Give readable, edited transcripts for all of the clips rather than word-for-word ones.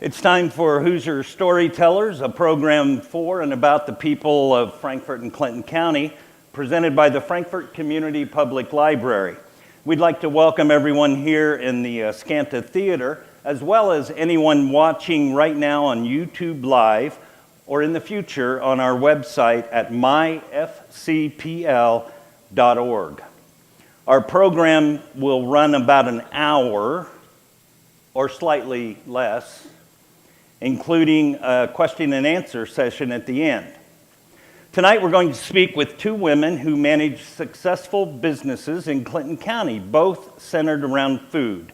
It's time for Hoosier Storytellers, a program for and about the people of Frankfort and Clinton County, presented by the Frankfort Community Public Library. We'd like to welcome everyone here in the Skanta Theater, as well as anyone watching right now on YouTube Live, or in the future on our website at myfcpl.org. Our program will run about an hour, or slightly less, including a question and answer session at the end. Tonight we're going to speak with two women who manage successful businesses in Clinton County, both centered around food.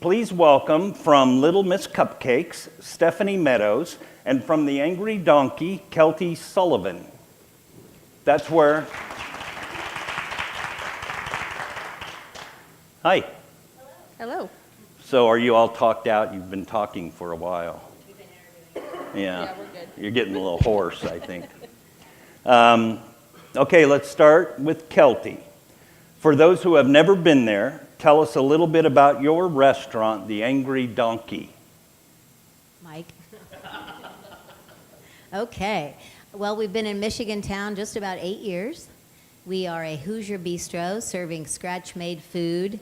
Please welcome from Little Miss Cupcakes, Stephanie Meadows, and from the Angry Donkey, Keltie Sullivan. That's where... Hi. Hello. So are you all talked out? You've been talking for a while. Yeah, we're good. You're getting a little hoarse, I think. Okay, let's start with Keltie. For those who have never been there, tell us a little bit about your restaurant, the Angry Donkey. Mike. Okay. Well, we've been in Michigantown just about 8 years. We are a Hoosier bistro serving scratch-made food.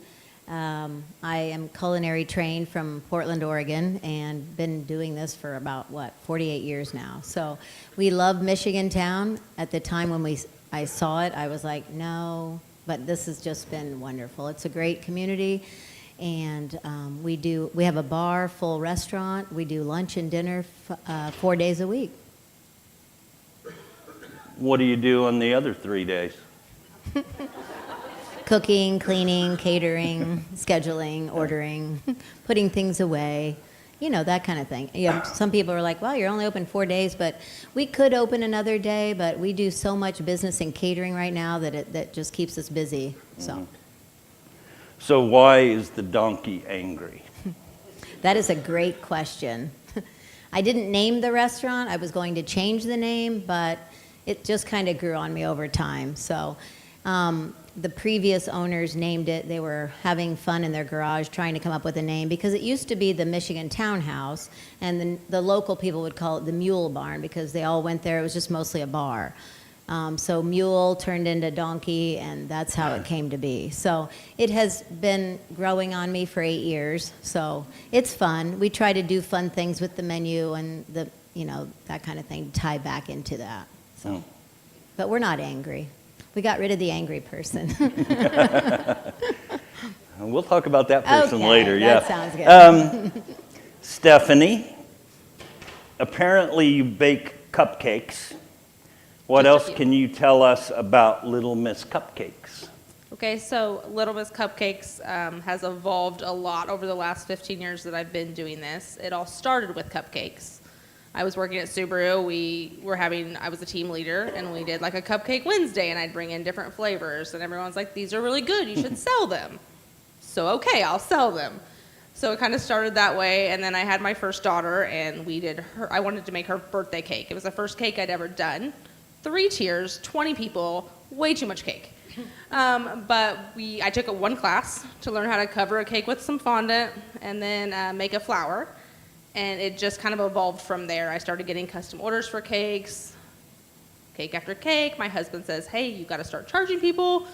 I am culinary trained from Portland, Oregon, and been doing this for about, 48 years now. So we love Michigantown. At the time when I saw it, I was like, no, but this has just been wonderful. It's a great community, and we have a bar, full restaurant. We do lunch and dinner 4 days a week. What do you do on the other 3 days? Cooking, cleaning, catering, scheduling, ordering, putting things away, that kind of thing. Some people are like, well, you're only open 4 days, but we could open another day, but we do so much business in catering right now that just keeps us busy. So why is the donkey angry? That is a great question. I didn't name the restaurant. I was going to change the name, but it just kind of grew on me over time. So the previous owners named it. They were having fun in their garage trying to come up with a name because it used to be the Michigantown House, and the local people would call it the Mule Barn because they all went there. It was just mostly a bar. So Mule turned into Donkey, and that's how it came to be. So it has been growing on me for 8 years. So it's fun. We try to do fun things with the menu and that kind of thing to tie back into that. So, but we're not angry. We got rid of the angry person. We'll talk about that person okay, later. That sounds good. Stephanie, apparently you bake cupcakes. What else can you tell us about Little Miss Cupcakes? Okay, so Little Miss Cupcakes has evolved a lot over the last 15 years that I've been doing this. It all started with cupcakes. I was working at Subaru. I was a team leader, and we did like a Cupcake Wednesday, and I'd bring in different flavors, and everyone's like, these are really good, you should sell them. So, okay, I'll sell them. So it kind of started that way, and then I had my first daughter, and I wanted to make her birthday cake. It was the first cake I'd ever done. 3 tiers, 20 people, way too much cake. But I took one class to learn how to cover a cake with some fondant, and then make a flour. And it just kind of evolved from there. I started getting custom orders for cakes, cake after cake. My husband says, hey, you got to start charging people.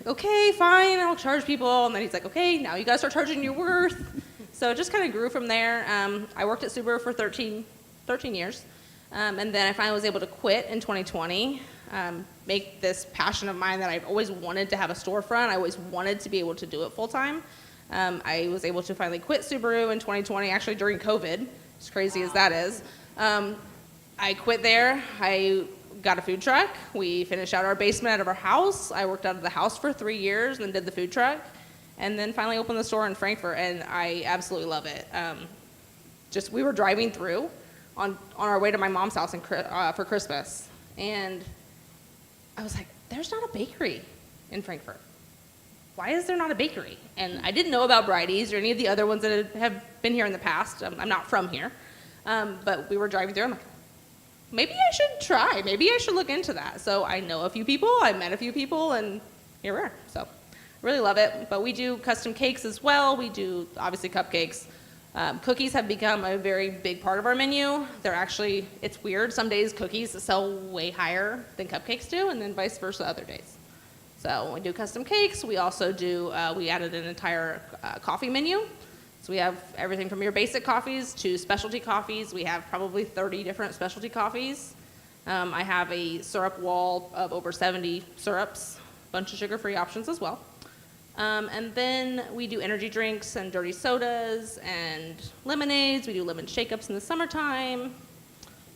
Okay, fine, I'll charge people. And then he's like, okay, now you got to start charging your worth. So it just kind of grew from there. I worked at Subaru for 13 years. And then I finally was able to quit in 2020, make this passion of mine that I've always wanted to have a storefront. I always wanted to be able to do it full time. I was able to finally quit Subaru in 2020, actually during COVID, as crazy as that is. I quit there. I got a food truck. We finished out our basement out of our house. I worked out of the house for 3 years and then did the food truck, and then finally opened the store in Frankfort, and I absolutely love it. We were driving through on our way to my mom's house for Christmas, and I was like, there's not a bakery in Frankfort. Why is there not a bakery? And I didn't know about Bridie's or any of the other ones that have been here in the past. I'm not from here. But we were driving through. I'm like, maybe I should try. Maybe I should look into that. So I know a few people. I met a few people. And here we are. So really love it. But we do custom cakes as well. We do, obviously, cupcakes. Cookies have become a very big part of our menu. They're actually, it's weird, some days cookies sell way higher than cupcakes do, and then vice versa other days. So when we do custom cakes, we also do, we added an entire coffee menu. So we have everything from your basic coffees to specialty coffees. We have probably 30 different specialty coffees. I have a syrup wall of over 70 syrups, a bunch of sugar-free options as well. And then we do energy drinks and dirty sodas and lemonades. We do lemon shake-ups in the summertime.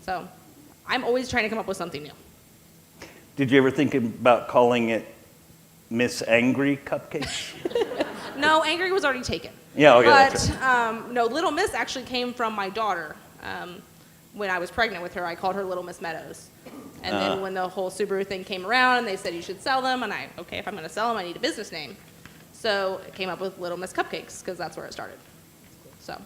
So I'm always trying to come up with something new. Did you ever think about calling it Miss Angry Cupcakes? No, Angry was already taken. Yeah, okay. But That's right. no, Little Miss actually came from my daughter. When I was pregnant with her, I called her Little Miss Meadows. And then when the whole Subaru thing came around and they said you should sell them, and okay, if I'm going to sell them, I need a business name. So I came up with Little Miss Cupcakes because that's where it started. So.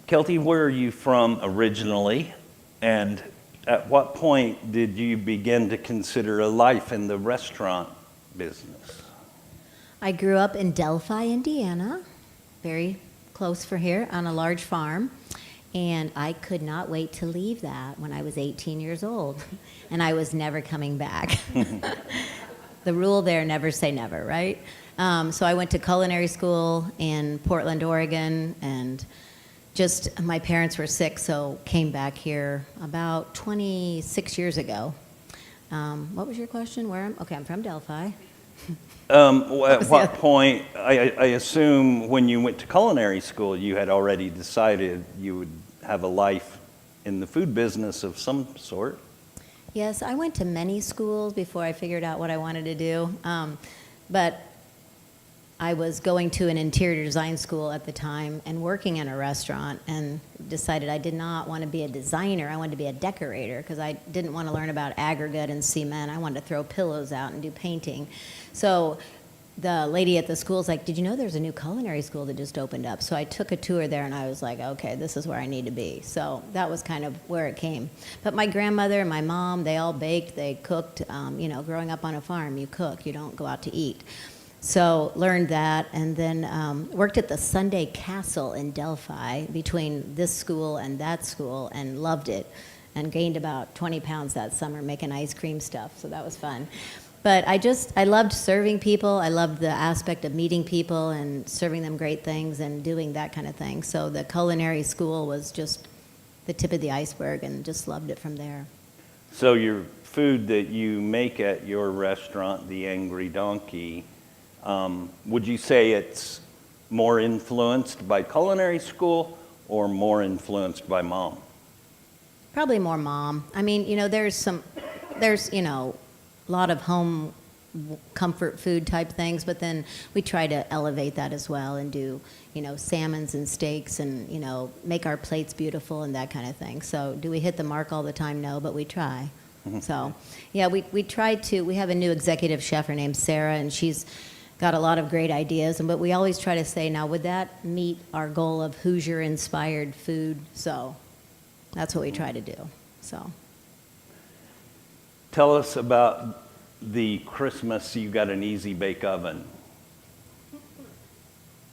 Keltie, where are you from originally? And at what point did you begin to consider a life in the restaurant business? I grew up in Delphi, Indiana, very close for here, on a large farm. And I could not wait to leave that when I was 18 years old. And I was never coming back. The rule there, never say never, right? So I went to culinary school in Portland, Oregon, and just my parents were sick, so came back here about 26 years ago. What was your question? Okay, I'm from Delphi. At what point, I assume when you went to culinary school, you had already decided you would have a life in the food business of some sort. Yes, I went to many schools before I figured out what I wanted to do. But I was going to an interior design school at the time and working in a restaurant, and decided I did not want to be a designer. I wanted to be a decorator because I didn't want to learn about aggregate and cement. I wanted to throw pillows out and do painting. So the lady at the school was like, "Did you know there's a new culinary school that just opened up?" So I took a tour there, and I was like, okay, this is where I need to be. So that was kind of where it came. But my grandmother and my mom, they all baked, they cooked. Growing up on a farm, you cook, you don't go out to eat. So learned that, and then worked at the Sunday Castle in Delphi between this school and that school, and loved it, and gained about 20 pounds that summer making ice cream stuff, so that was fun. But I loved serving people. I loved the aspect of meeting people and serving them great things and doing that kind of thing. So the culinary school was just the tip of the iceberg, and just loved it from there. So your food that you make at your restaurant, the Angry Donkey, would you say it's more influenced by culinary school or more influenced by mom? Probably more mom. I mean, there's a lot of home comfort food type things, but then we try to elevate that as well and do, salmons and steaks and, make our plates beautiful and that kind of thing. So do we hit the mark all the time? No, but we try. So, yeah, we try to. We have a new executive chef, her name's Sarah, and she's got a lot of great ideas, but we always try to say, now, would that meet our goal of Hoosier-inspired food? So that's what we try to do. So. Tell us about the Christmas you got an Easy Bake Oven.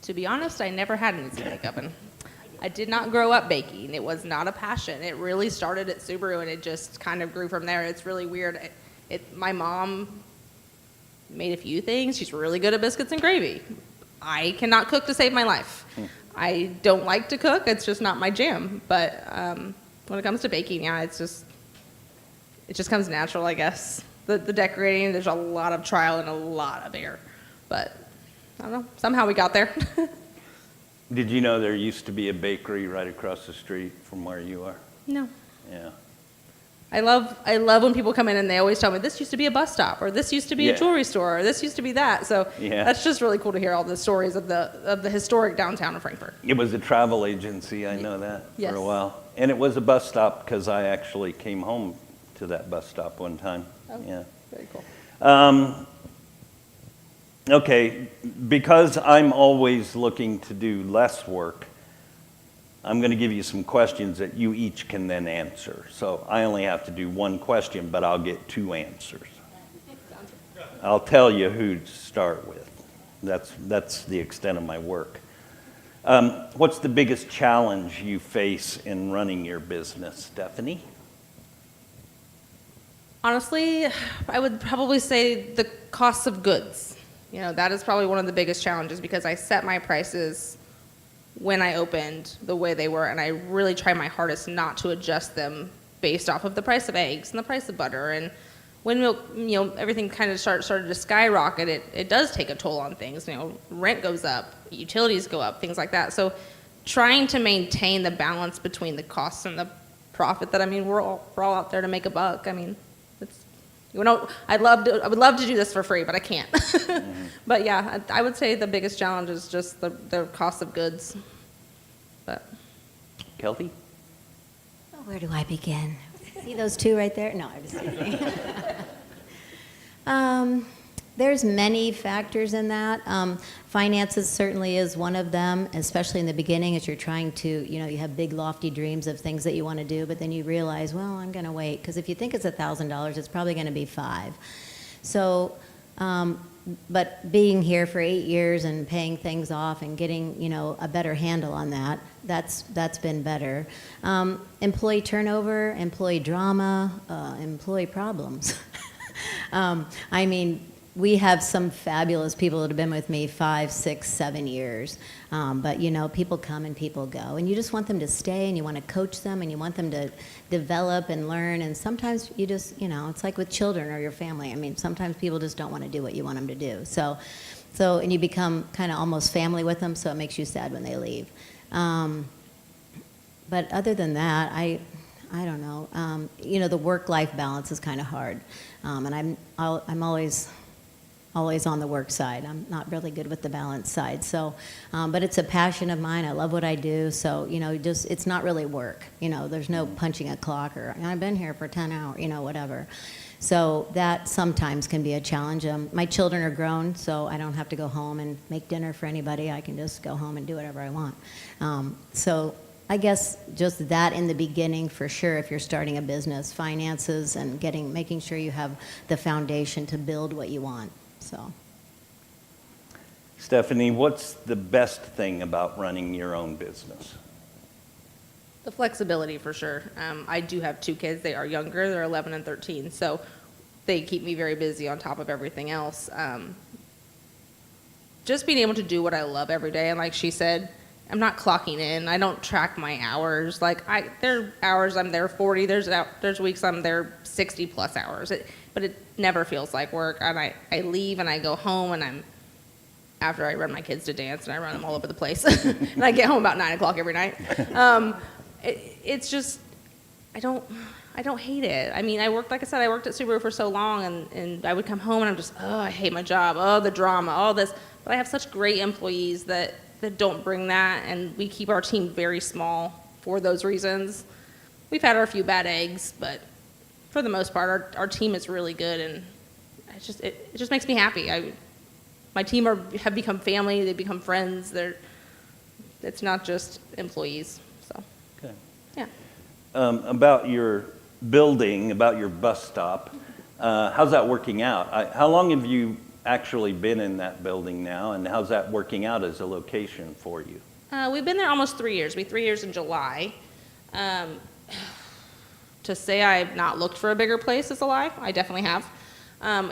To be honest, I never had an Easy Bake Oven. I did not grow up baking. It was not a passion. It really started at Subaru, and it just kind of grew from there. It's really weird. My mom made a few things. She's really good at biscuits and gravy. I cannot cook to save my life. I don't like to cook. It's just not my jam. But when it comes to baking, yeah, it just comes natural, I guess. The decorating, there's a lot of trial and a lot of error. But I don't know. Somehow we got there. Did you know there used to be a bakery right across the street from where you are? No. Yeah. I love when people come in and they always tell me, this used to be a bus stop, or this used to be a jewelry store, or this used to be that. So that's just really cool to hear all the stories of the historic downtown of Frankfort. It was a travel agency, I know that, Yes. for a while. And it was a bus stop because I actually came home to that bus stop one time. Oh, yeah. Very cool. Okay, because I'm always looking to do less work, I'm going to give you some questions that you each can then answer. So I only have to do one question, but I'll get two answers. I'll tell you who to start with. That's the extent of my work. What's the biggest challenge you face in running your business, Stephanie? Honestly, I would probably say the cost of goods. You know, that is probably one of the biggest challenges because I set my prices when I opened the way they were, and I really try my hardest not to adjust them based off of the price of eggs and the price of butter. And when milk, you know, everything kind of started to skyrocket, it does take a toll on things. You know, rent goes up, utilities go up, things like that. So trying to maintain the balance between the costs and the profit that, I mean, we're all out there to make a buck. I mean, it's, you know, I would love to do this for free, but I can't. But yeah, I would say the biggest challenge is just the cost of goods. But Keltie? Oh, where do I begin? See those two right there? No, I'm just kidding. There's many factors in that. Finances certainly is one of them, especially in the beginning as you're trying to, you know, you have big lofty dreams of things that you want to do, but then you realize, well, I'm going to wait, because if you think it's $1,000, it's probably going to be $5,000. So, but being here for 8 years and paying things off and getting, you know, a better handle on that, that's been better. Employee turnover, employee drama, employee problems. I mean, we have some fabulous people that have been with me 5, 6, 7 years. But, you know, people come and people go. And you just want them to stay, and you want to coach them, and you want them to develop and learn. And sometimes you just, you know, it's like with children or your family. I mean, sometimes people just don't want to do what you want them to do. So and you become kind of almost family with them, so it makes you sad when they leave. But other than that, I don't know. You know, the work-life balance is kind of hard. And I'm always on the work side. I'm not really good with the balance side. So, but it's a passion of mine. I love what I do. So, you know, just, it's not really work. You know, there's no punching a clock or I've been here for 10 hours, you know, whatever. So that sometimes can be a challenge. My children are grown, so I don't have to go home and make dinner for anybody. I can just go home and do whatever I want. So I guess just that in the beginning, for sure, if you're starting a business, finances and making sure you have the foundation to build what you want. So, Stephanie, what's the best thing about running your own business? the flexibility for sure. I do have 2 kids. They are younger. They're 11 and 13. So they keep me very busy on top of everything else. Just being able to do what I love every day. And like she said, I'm not clocking in. I don't track my hours. Like there are hours I'm there 40. There's weeks I'm there 60 plus hours. But it never feels like work. And I leave and I go home and after I run my kids to dance and I run them all over the place. And I get home about 9 o'clock every night. It's just, I don't hate it. I mean, like I said, I worked at Subaru for so long and I would come home and I'm just, I hate my job. Oh, the drama, all this. But I have such great employees that don't bring that, and we keep our team very small for those reasons. We've had our few bad eggs, but for the most part, our team is really good, and it just makes me happy. My team have become family. They become friends. It's not just employees. So, Okay. yeah. About your building, about your bus stop, how's that working out? How long have you actually been in that building now, and how's that working out as a location for you? We've been there almost 3 years. 3 years in July. To say I've not looked for a bigger place is a lie. I definitely have.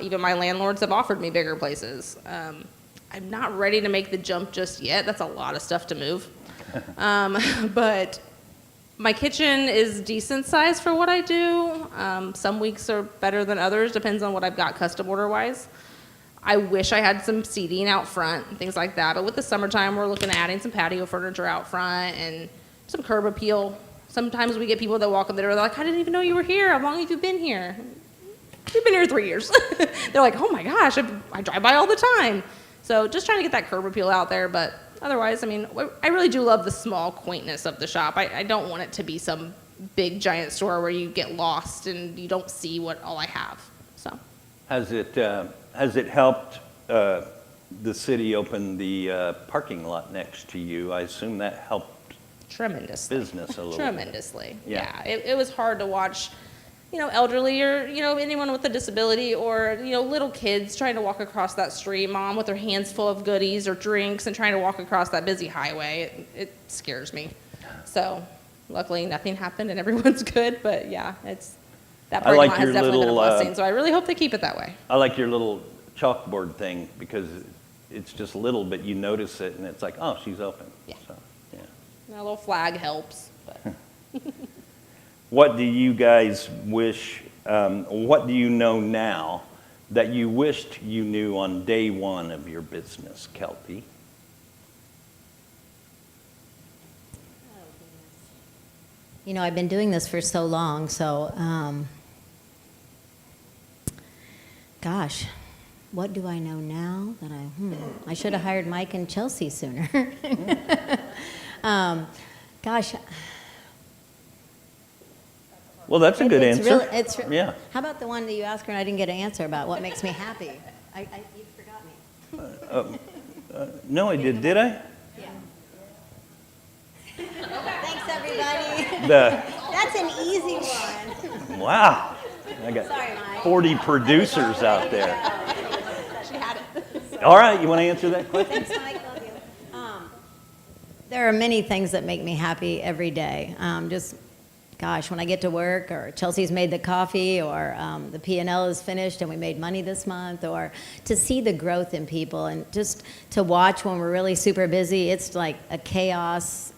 Even my landlords have offered me bigger places. I'm not ready to make the jump just yet. That's a lot of stuff to move. But my kitchen is decent size for what I do. Some weeks are better than others, depends on what I've got custom order wise. I wish I had some seating out front and things like that, but with the summertime, we're looking at adding some patio furniture out front and some curb appeal. Sometimes we get people that walk in the door, they're like, I didn't even know you were here. How long have you been here? We've been here 3 years. They're like, oh my gosh, I drive by all the time. So just trying to get that curb appeal out there, but otherwise, I mean, I really do love the small quaintness of the shop. I don't want it to be some big giant store where you get lost and you don't see all I have, so. Has it helped the city open the parking lot next to you? I assume that helped Tremendously. business a little Tremendously. bit. Yeah. It was hard to watch. elderly or, anyone with a disability or, little kids trying to walk across that street, mom with her hands full of goodies or drinks and trying to walk across that busy highway. It scares me. So luckily nothing happened and everyone's good, but yeah, that parking lot has definitely been a blessing. So I really hope they keep it that way. I like your little chalkboard thing because it's just little, but you notice it and it's like, oh, she's open. Yeah. So, yeah. A little flag helps, but. What do you guys wish, what do you know now that you wished you knew on day one of your business, Keltie? I've been doing this for so long, so, gosh, what do I know now that I should have hired Mike and Chelsea sooner. Gosh. Well, that's a good answer. Yeah. How about the one that you asked her and I didn't get an answer about? What makes me happy? You forgot me. No, I did I? Yeah. Thanks, everybody. That's an easy one. Wow. I got Sorry, Mike. 40 producers out there. She had it. All right, you want to answer that question? Thanks, Mike. Love you. There are many things that make me happy every day. Gosh, when I get to work, or Chelsea's made the coffee, or the P&L is finished and we made money this month, or to see the growth in people and just to watch when we're really super busy. It's like a chaos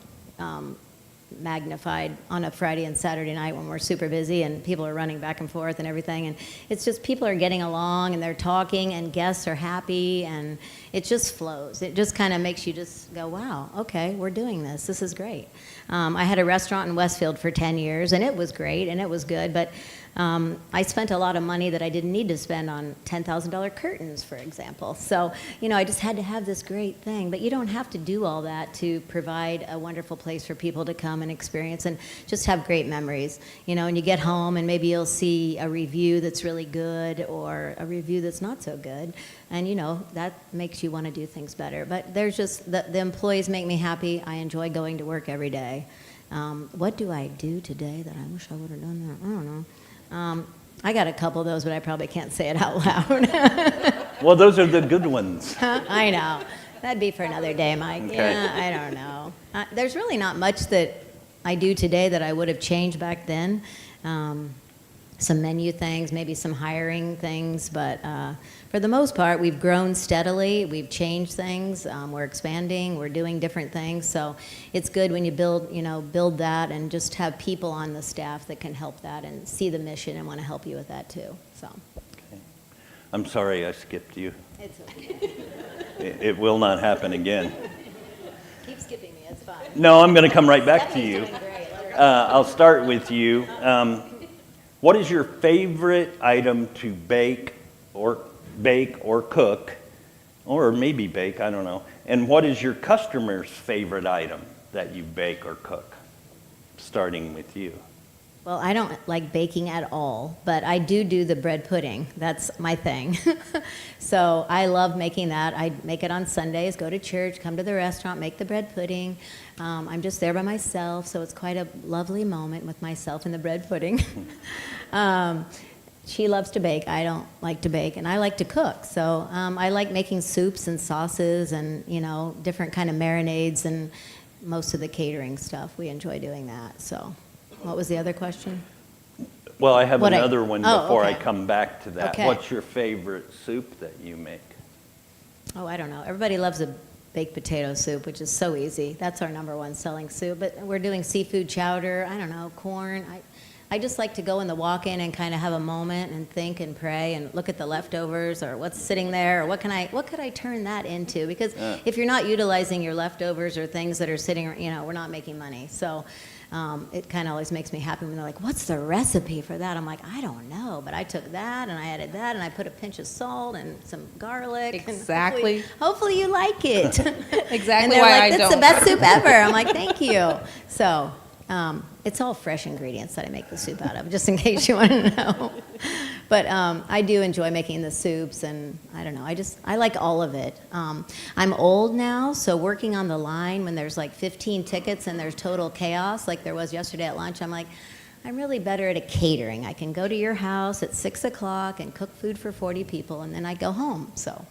magnified on a Friday and Saturday night when we're super busy and people are running back and forth and everything. And it's just people are getting along and they're talking and guests are happy and it just flows. It just kind of makes you just go, wow, okay, we're doing this. This is great. I had a restaurant in Westfield for 10 years and it was great and it was good, but I spent a lot of money that I didn't need to spend on $10,000 curtains, for example. So, I just had to have this great thing. But you don't have to do all that to provide a wonderful place for people to come and experience and just have great memories. And you get home and maybe you'll see a review that's really good or a review that's not so good. And, that makes you want to do things better. But there's just, the employees make me happy. I enjoy going to work every day. What do I do today that I wish I would have done that? I don't know. I got a couple of those, but I probably can't say it out loud. Well, those are the good ones. I know. That'd be for another day, Mike. Okay. Yeah, I don't know. There's really not much that I do today that I would have changed back then. Some menu things, maybe some hiring things, but for the most part, we've grown steadily. We've changed things. We're expanding. We're doing different things. So it's good when you build that and just have people on the staff that can help that and see the mission and want to help you with that too. So. Okay. I'm sorry I skipped you. It's okay. It will not happen again. Keep skipping me. It's fine. No, I'm going to come right back to you. Stephanie's doing great. Let her go. I'll start with you. What is your favorite item to bake or cook, or maybe bake, I don't know. And what is your customer's favorite item that you bake or cook? Starting with you. Well, I don't like baking at all, but I do the bread pudding. That's my thing. So I love making that. I make it on Sundays, go to church, come to the restaurant, make the bread pudding. I'm just there by myself, so it's quite a lovely moment with myself and the bread pudding. She loves to bake. I don't like to bake, and I like to cook. So I like making soups and sauces and, different kind of marinades and most of the catering stuff. We enjoy doing that. So what was the other question? Well, I have another one before okay. I come back to that. Okay. What's your favorite soup that you make? Oh, I don't know. Everybody loves a baked potato soup, which is so easy. That's our number one selling soup. But we're doing seafood chowder, I don't know, corn. I just like to go in the walk-in and kind of have a moment and think and pray and look at the leftovers or what's sitting there or what could I turn that into? Because if you're not utilizing your leftovers or things that are sitting, we're not making money. So it kind of always makes me happy when they're like, what's the recipe for that? I'm like, I don't know, but I took that and I added that and I put a pinch of salt and some garlic. Exactly. And hopefully you like it. Exactly And they're why like, I that's don't. the best soup ever. I'm like, thank you. So it's all fresh ingredients that I make the soup out of, just in case you want to know. But I do enjoy making the soups, and I don't know, I like all of it. I'm old now, so working on the line when there's like 15 tickets and there's total chaos, like there was yesterday at lunch, I'm like, I'm really better at a catering. I can go to your house at 6 o'clock and cook food for 40 people, and then I go home. So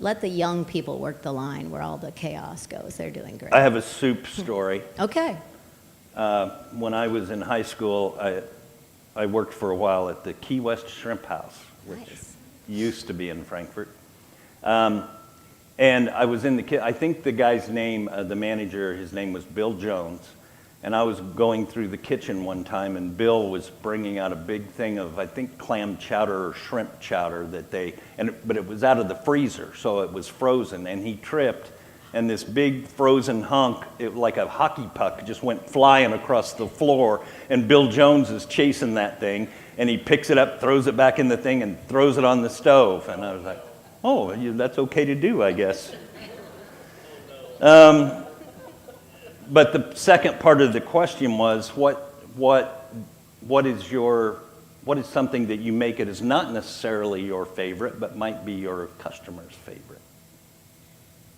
let the young people work the line where all the chaos goes. They're doing great. I have a soup story. Okay. When I was in high school, I worked for a while at the Key West Shrimp House, which Nice. used to be in Frankfort. And I was in I think the guy's name, the manager, his name was Bill Jones. And I was going through the kitchen one time, and Bill was bringing out a big thing of, I think, clam chowder or shrimp chowder but it was out of the freezer, so it was frozen. And he tripped, and this big frozen hunk, like a hockey puck, just went flying across the floor. And Bill Jones is chasing that thing, and he picks it up, throws it back in the thing, and throws it on the stove. And I was like, oh, that's okay to do, I guess. But the second part of the question was, what is something that you make it is not necessarily your favorite, but might be your customer's favorite?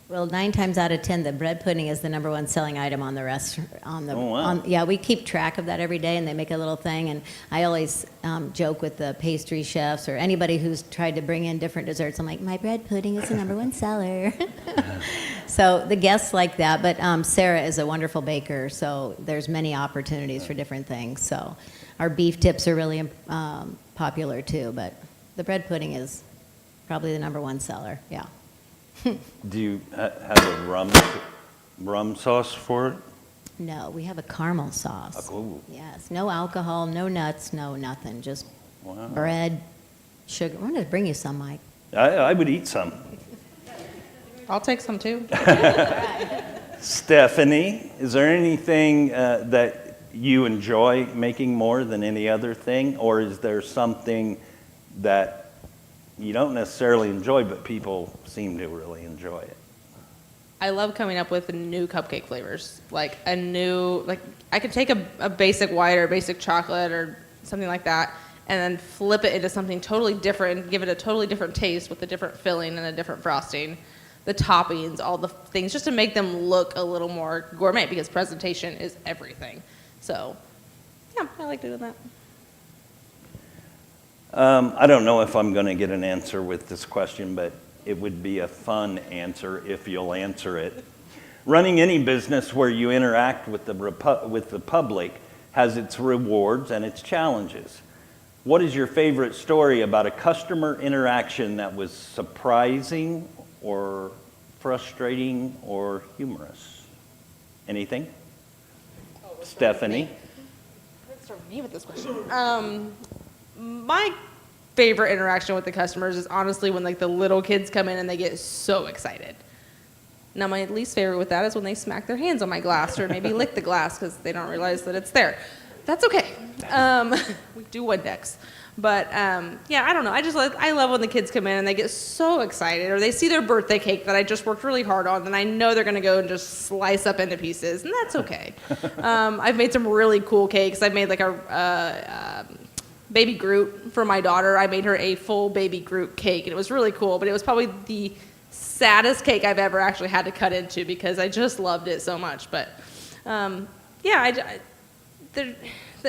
Well, 9 times out of 10, the bread pudding is the number one selling item on the restaurant. Oh, wow. Yeah, we keep track of that every day, and they make a little thing. And I always joke with the pastry chefs or anybody who's tried to bring in different desserts. I'm like, my bread pudding is the number one seller. So the guests like that. But Sarah is a wonderful baker, so there's many opportunities for different things. So our beef tips are really popular too. But the bread pudding is probably the number one seller. Yeah. Do you have a rum sauce for it? No, we have a caramel sauce. Ooh. Yes, no alcohol, no nuts, no nothing, just Wow. bread, sugar. I'm going to bring you some, Mike. I would eat some. I'll take some too. Stephanie, is there anything that you enjoy making more than any other thing? Or is there something that you don't necessarily enjoy, but people seem to really enjoy it? I love coming up with new cupcake flavors. Like I could take a basic white or a basic chocolate or something like that, and then flip it into something totally different, give it a totally different taste with a different filling and a different frosting, the toppings, all the things, just to make them look a little more gourmet, because presentation is everything. So, yeah, I like doing that. I don't know if I'm going to get an answer with this question, but it would be a fun answer if you'll answer it. Running any business where you interact with the public has its rewards and its challenges. What is your favorite story about a customer interaction that was surprising or frustrating or humorous? Anything? Stephanie? Let's start me with this question. My favorite interaction with the customers is honestly when like the little kids come in and they get so excited. Now my least favorite with that is when they smack their hands on my glass or maybe lick the glass because they don't realize that it's there. That's okay. We do one decks. But yeah, I don't know. I love when the kids come in and they get so excited, or they see their birthday cake that I just worked really hard on, and I know they're going to go and just slice up into pieces, and that's okay. I've made some really cool cakes. I've made like a baby Groot for my daughter. I made her a full baby Groot cake, and it was really cool, but it was probably the saddest cake I've ever actually had to cut into because I just loved it so much. But yeah, the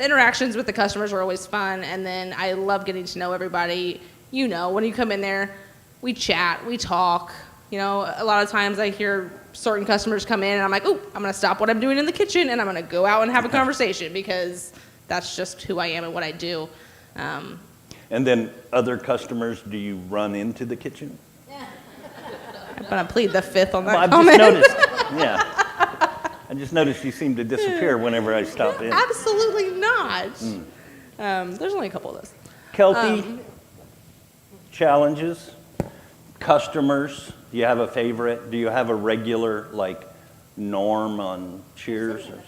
interactions with the customers are always fun, and then I love getting to know everybody. You know, when you come in there, we chat, we talk. You know, a lot of times I hear certain customers come in, and I'm like, oh, I'm going to stop what I'm doing in the kitchen, and I'm going to go out and have a conversation because that's just who I am and what I do. And then other customers, do you run into the kitchen? I'm going to plead the fifth on that Well, comment. I just noticed you seem to disappear whenever I stop in. Absolutely not. There's only a couple of those. Keltie, challenges, customers, do you have a favorite? Do you have a regular, like, norm on Cheers? Or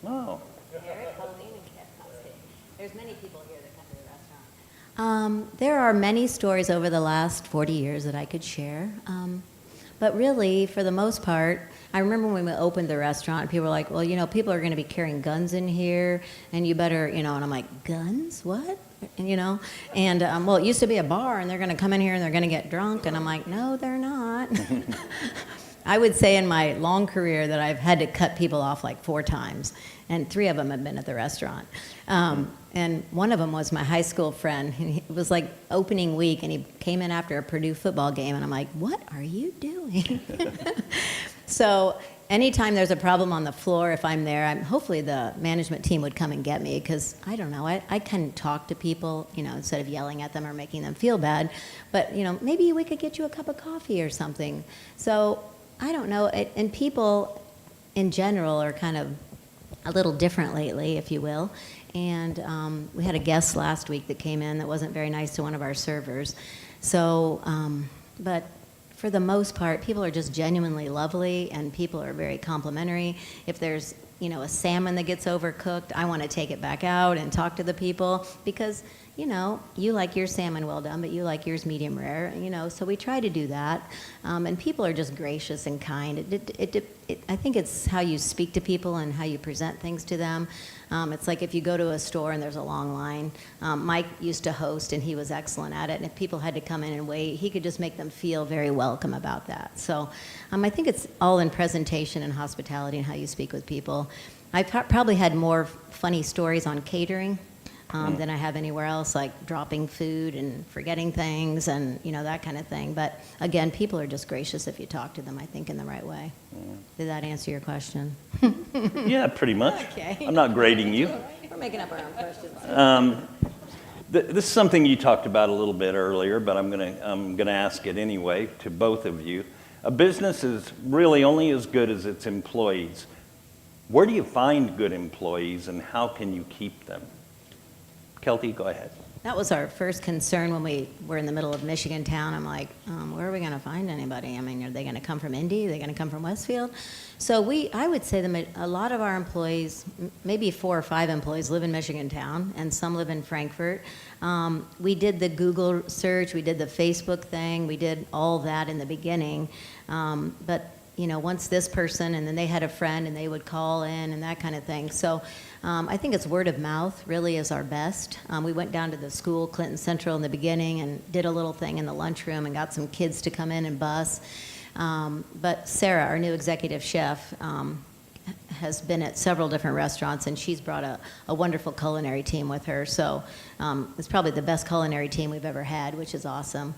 oh. There's many people here that come to the restaurant. There are many stories over the last 40 years that I could share. But really, for the most part, I remember when we opened the restaurant, people were like, well, you know, people are going to be carrying guns in here, and you better, you know, and I'm like, guns? What? And, you know, and, well, it used to be a bar, and they're going to come in here, and they're going to get drunk, and I'm like, no, they're not. I would say in my long career that I've had to cut people off like 4 times, and 3 of them have been at the restaurant. And one of them was my high school friend. And it was like opening week, and he came in after a Purdue football game, and I'm like, what are you doing? So anytime there's a problem on the floor, if I'm there, hopefully the management team would come and get me, because I don't know, I can talk to people, instead of yelling at them or making them feel bad. But, maybe we could get you a cup of coffee or something. So I don't know. And people in general are kind of a little different lately, if you will. And we had a guest last week that came in that wasn't very nice to one of our servers. So, but for the most part, people are just genuinely lovely, and people are very complimentary. If there's, a salmon that gets overcooked, I want to take it back out and talk to the people, because, you like your salmon well done, but you like yours medium rare, so we try to do that. And people are just gracious and kind. I think it's how you speak to people and how you present things to them. It's like if you go to a store and there's a long line. Mike used to host, and he was excellent at it. And if people had to come in and wait, he could just make them feel very welcome about that. So I think it's all in presentation and hospitality and how you speak with people. I've probably had more funny stories on catering than I have anywhere else, like dropping food and forgetting things and, that kind of thing. But again, people are just gracious if you talk to them, I think, in the right way. Did that answer your question? Yeah, pretty much. Okay. I'm not grading you. We're making up our own questions. This is something you talked about a little bit earlier, but I'm gonna ask it anyway to both of you. A business is really only as good as its employees. Where do you find good employees, and how can you keep them? Keltie, go ahead. That was our first concern when we were in the middle of Michigantown. I'm like, where are we going to find anybody? I mean, are they going to come from Indy? Are they going to come from Westfield? So I would say a lot of our employees, maybe 4 or 5 employees, live in Michigantown, and some live in Frankfort. We did the Google search, we did the Facebook thing, we did all that in the beginning. But once this person, and then they had a friend, and they would call in and that kind of thing. So I think it's word of mouth really is our best. We went down to the school, Clinton Central, in the beginning, and did a little thing in the lunchroom and got some kids to come in and bus. But Sarah, our new executive chef, has been at several different restaurants, and she's brought a wonderful culinary team with her. So it's probably the best culinary team we've ever had, which is awesome.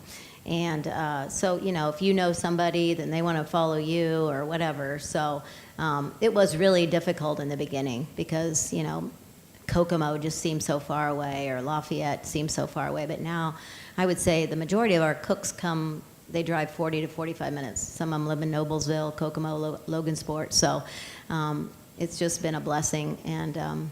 And so, if you know somebody, then they want to follow you or whatever. So it was really difficult in the beginning because, Kokomo just seemed so far away, or Lafayette seemed so far away. But now I would say the majority of our cooks they drive 40 to 45 minutes. Some of them live in Noblesville, Kokomo, Logansport. So it's just been a blessing. And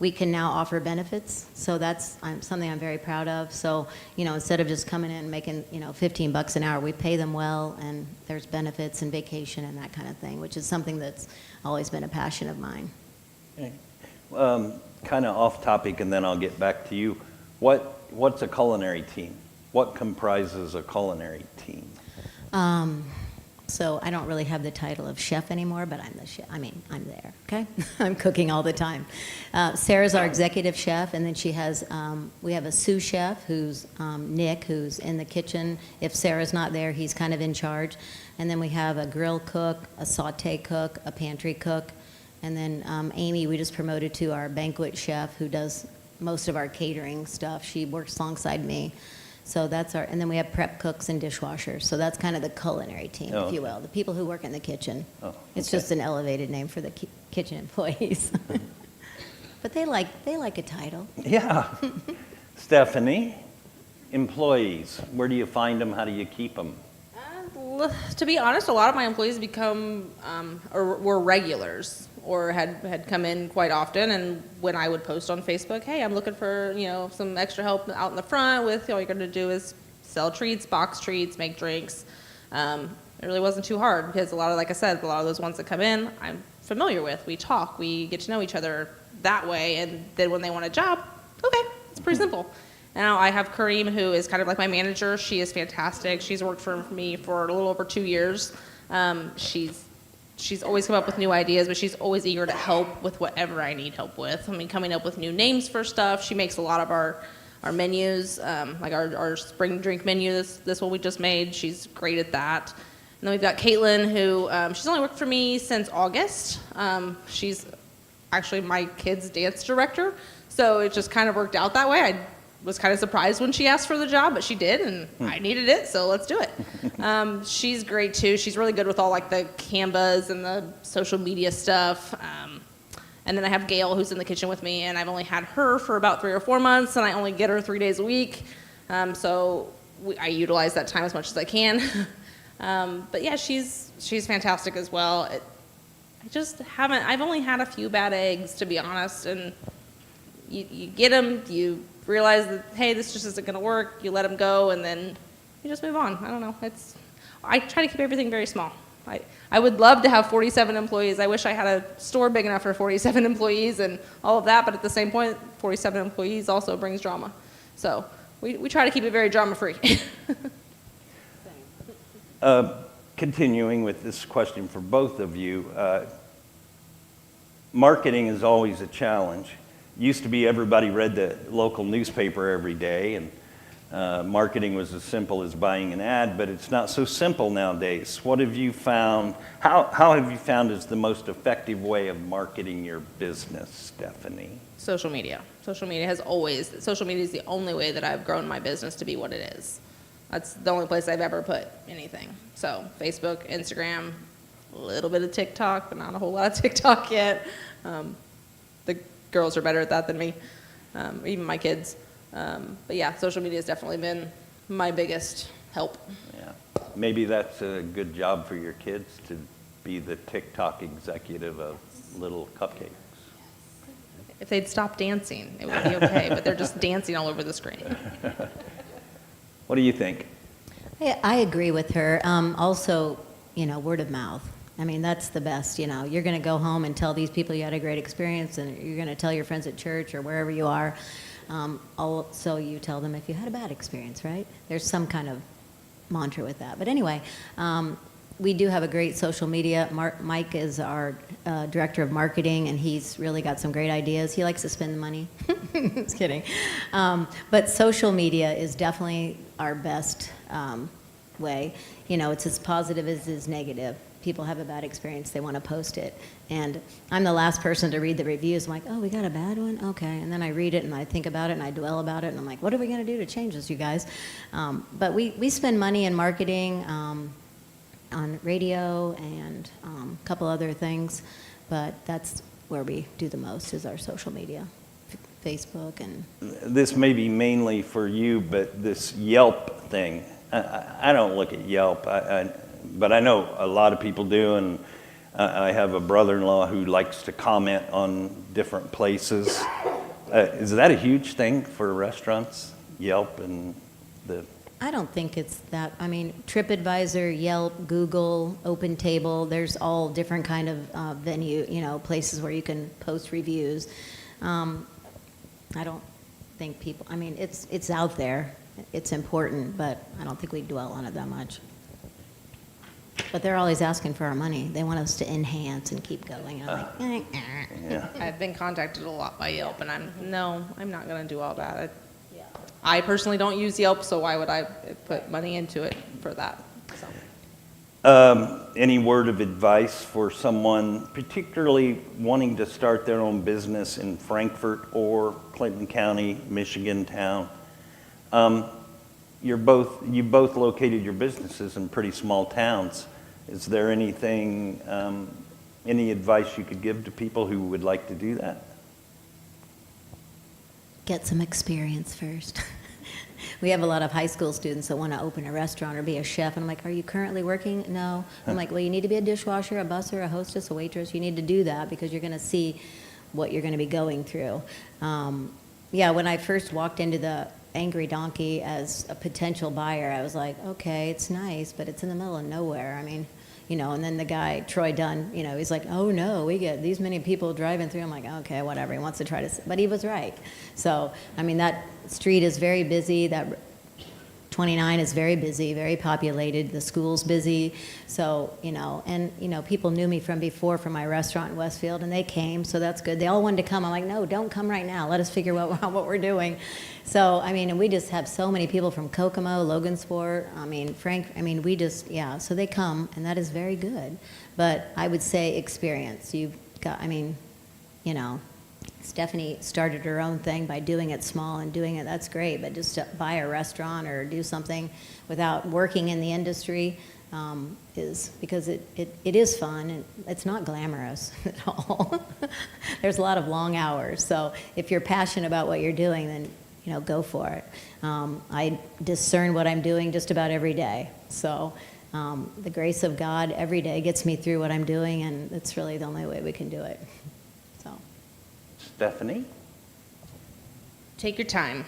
we can now offer benefits, so that's something I'm very proud of. So, instead of just coming in and making, $15 an hour, we pay them well, and there's benefits and vacation and that kind of thing, which is something that's always been a passion of mine. Okay. Kind of off topic, and then I'll get back to you. What's a culinary team? What comprises a culinary team? So I don't really have the title of chef anymore, but I'm the chef. I'm there, okay? I'm cooking all the time. Sarah's our executive chef, and then we have a sous chef who's Nick, who's in the kitchen. If Sarah's not there, he's kind of in charge. And then we have a grill cook, a saute cook, a pantry cook. And then Amy, we just promoted to our banquet chef, who does most of our catering stuff. She works alongside me. So and then we have prep cooks and dishwashers. So that's kind of the culinary team, if you will, the people who work in the kitchen. Oh, okay. It's just an elevated name for the kitchen employees. But they like a title. Yeah. Stephanie, employees, where do you find them? How do you keep them? To be honest, a lot of my employees become or were regulars, or had come in quite often. And when I would post on Facebook, hey, I'm looking for some extra help out in the front with all you're going to do is sell treats, box treats, make drinks. It really wasn't too hard because like I said, a lot of those ones that come in, I'm familiar with. We talk, we get to know each other that way. And then when they want a job, okay, it's pretty simple. Now I have Kareem, who is kind of like my manager. She is fantastic. She's worked for me for a little over 2 years. She's always come up with new ideas, but she's always eager to help with whatever I need help with. Coming up with new names for stuff. She makes a lot of our menus, like our spring drink menu, this one we just made. She's great at that. And then we've got Caitlin, who she's only worked for me since August. She's actually my kid's dance director, so it just kind of worked out that way. I was kind of surprised when she asked for the job, but she did, and I needed it, so let's do it. She's great too. She's really good with all like the Canvas and the social media stuff. And then I have Gail, who's in the kitchen with me, and I've only had her for about 3 or 4 months, and I only get her 3 days a week. So I utilize that time as much as I can. But yeah, she's fantastic as well. I've only had a few bad eggs, to be honest, and you get them, you realize that, hey, this just isn't gonna work, you let them go, and then you just move on. I don't know, I try to keep everything very small. I would love to have 47 employees. I wish I had a store big enough for 47 employees and all of that, but at the same point, 47 employees also brings drama. So we try to keep it very drama-free. Continuing with this question for both of you, marketing is always a challenge. Used to be everybody read the local newspaper every day, and marketing was as simple as buying an ad, but it's not so simple nowadays. What have you found, how have you found is the most effective way of marketing your business, Stephanie? Social media. Social media is the only way that I've grown my business to be what it is. That's the only place I've ever put anything. So Facebook, Instagram, a little bit of TikTok, but not a whole lot of TikTok yet. The girls are better at that than me, even my kids. But yeah, social media has definitely been my biggest help. Yeah, maybe that's a good job for your kids to be the TikTok executive of little Cupcakes. If they'd stop dancing, it would be okay, but they're just dancing all over the screen. What do you think? I agree with her. Also, word of mouth. I mean, that's the best, You're going to go home and tell these people you had a great experience, and you're going to tell your friends at church or wherever you are. Also, you tell them if you had a bad experience, right? There's some kind of mantra with that. But anyway, we do have a great social media. Mike is our director of marketing, and he's really got some great ideas. He likes to spend the money. Just kidding. But social media is definitely our best way. It's as positive as it is negative. People have a bad experience, they want to post it. And I'm the last person to read the reviews. I'm like, oh, we got a bad one? Okay. And then I read it and I think about it and I dwell about it and I'm like, what are we going to do to change this, you guys? But we spend money in marketing on radio and a couple other things, but that's where we do the most is our social media, Facebook. And this may be mainly for you, but this Yelp thing, I don't look at Yelp, but I know a lot of people do, and I have a brother-in-law who likes to comment on different places. Is that a huge thing for restaurants, Yelp and the... I don't think it's that. I mean, TripAdvisor, Yelp, Google, OpenTable, there's all different kind of venue, places where you can post reviews. I don't think people, I mean, it's out there. It's important, but I don't think we dwell on it that much. But they're always asking for our money. They want us to enhance and keep going. And I'm like, Yeah. I've been contacted a lot by Yelp, and I'm not going to do all that. I personally don't use Yelp, so why would I put money into it for that? So. Any word of advice for someone particularly wanting to start their own business in Frankfort or Clinton County, Michigantown? You both located your businesses in pretty small towns. Is there anything, any advice you could give to people who would like to do that? get some experience first. We have a lot of high school students that want to open a restaurant or be a chef, and I'm like, are you currently working? No. I'm like, well, you need to be a dishwasher, a busser, a hostess, a waitress. You need to do that because you're going to see what you're going to be going through. Yeah, when I first walked into the Angry Donkey as a potential buyer, I was like, okay, it's nice, but it's in the middle of nowhere. I mean, you know, and then the guy, Troy Dunn, you know, he's like, oh no, we get these many people driving through. I'm like, okay, whatever, he wants to try to, but he was right. So, I mean, that street is very busy. That 29 is very busy, very populated. The school's busy. So, people knew me from before from my restaurant in Westfield, and they came, so that's good. They all wanted to come. I'm like, no, don't come right now. Let us figure out what we're doing. So, and we just have so many people from Kokomo, Logansport, so they come, and that is very good. But I would say experience. You've got, Stephanie started her own thing by doing it small and doing it, that's great, but just to buy a restaurant or do something without working in the industry is, because it is fun, and it's not glamorous at all. There's a lot of long hours, so if you're passionate about what you're doing, then go for it. I discern what I'm doing just about every day, so the grace of God every day gets me through what I'm doing, and it's really the only way we can do it. Stephanie? Take your time.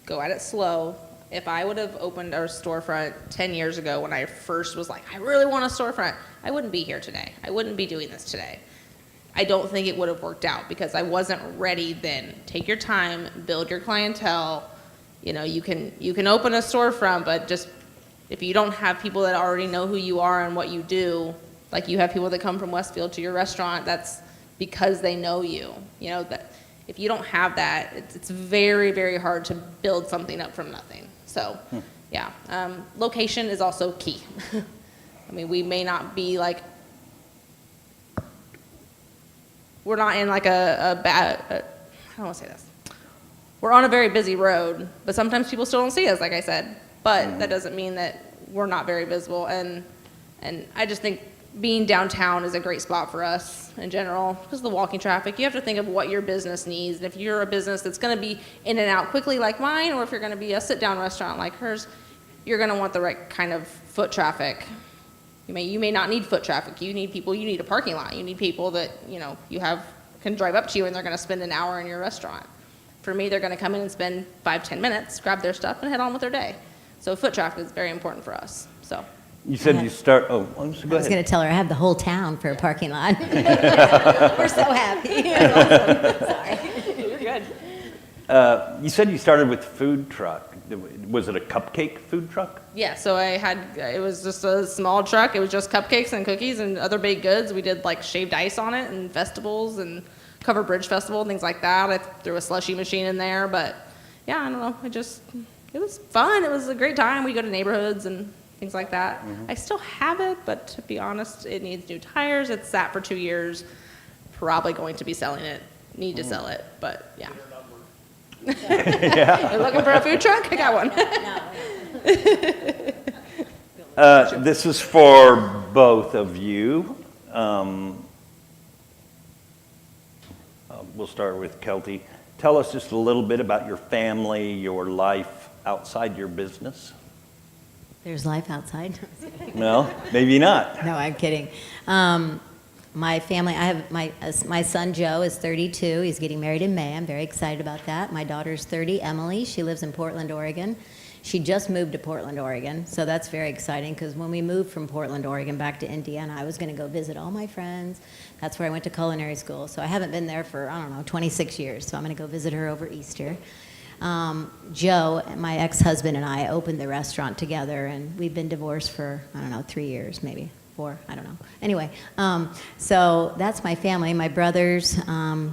Go at it slow. If I would have opened a storefront 10 years ago when I first was like, I really want a storefront, I wouldn't be here today. I wouldn't be doing this today. I don't think it would have worked out because I wasn't ready then. Take your time, build your clientele. You can open a storefront, but just if you don't have people that already know who you are and what you do, like you have people that come from Westfield to your restaurant, that's because they know you. That if you don't have that, it's very, very hard to build something up from nothing. So, yeah. Location is also key. We may not be like, we're not in like a bad, I don't want to say this. We're on a very busy road, but sometimes people still don't see us, like I said. But that doesn't mean that we're not very visible. And I just think being downtown is a great spot for us in general because of the walking traffic. You have to think of what your business needs. And if you're a business that's going to be in and out quickly like mine, or if you're going to be a sit-down restaurant like hers, you're going to want the right kind of foot traffic. You may not need foot traffic. You need a parking lot. You need people that, can drive up to you and they're going to spend an hour in your restaurant. For me, they're going to come in and spend 5-10 minutes, grab their stuff, and head on with their day. So foot traffic is very important for us. So. You said you start, go ahead. I was going to tell her I have the whole town for a parking lot. We're so happy. Awesome. Sorry. You're good. You said you started with food truck. Was it a cupcake food truck? Yeah, so it was just a small truck. It was just cupcakes and cookies and other baked goods. We did like shaved ice on it and festivals and Covered Bridge Festival and things like that. I threw a slushy machine in there, but yeah, I don't know. It was fun. It was a great time. We go to neighborhoods and things like that. Mm-hmm. I still have it, but to be honest, it needs new tires. It's sat for 2 years. Probably going to be selling it. Need to sell it, but yeah. Yeah. You're looking for a food truck? I got one. This is for both of you. We'll start with Keltie. Tell us just a little bit about your family, your life outside your business. There's life outside. No, maybe not. No, I'm kidding. My family, I have my son Joe is 32. He's getting married in May. I'm very excited about that. My daughter's 30, Emily. She lives in Portland, Oregon. She just moved to Portland, Oregon, so that's very exciting because when we moved from Portland, Oregon back to Indiana, I was going to go visit all my friends. That's where I went to culinary school, so I haven't been there for, 26 years, so I'm going to go visit her over Easter. Joe, my ex-husband, and I opened the restaurant together, and we've been divorced for, 3 years, maybe 4, I don't know. Anyway, so that's my family. My brothers,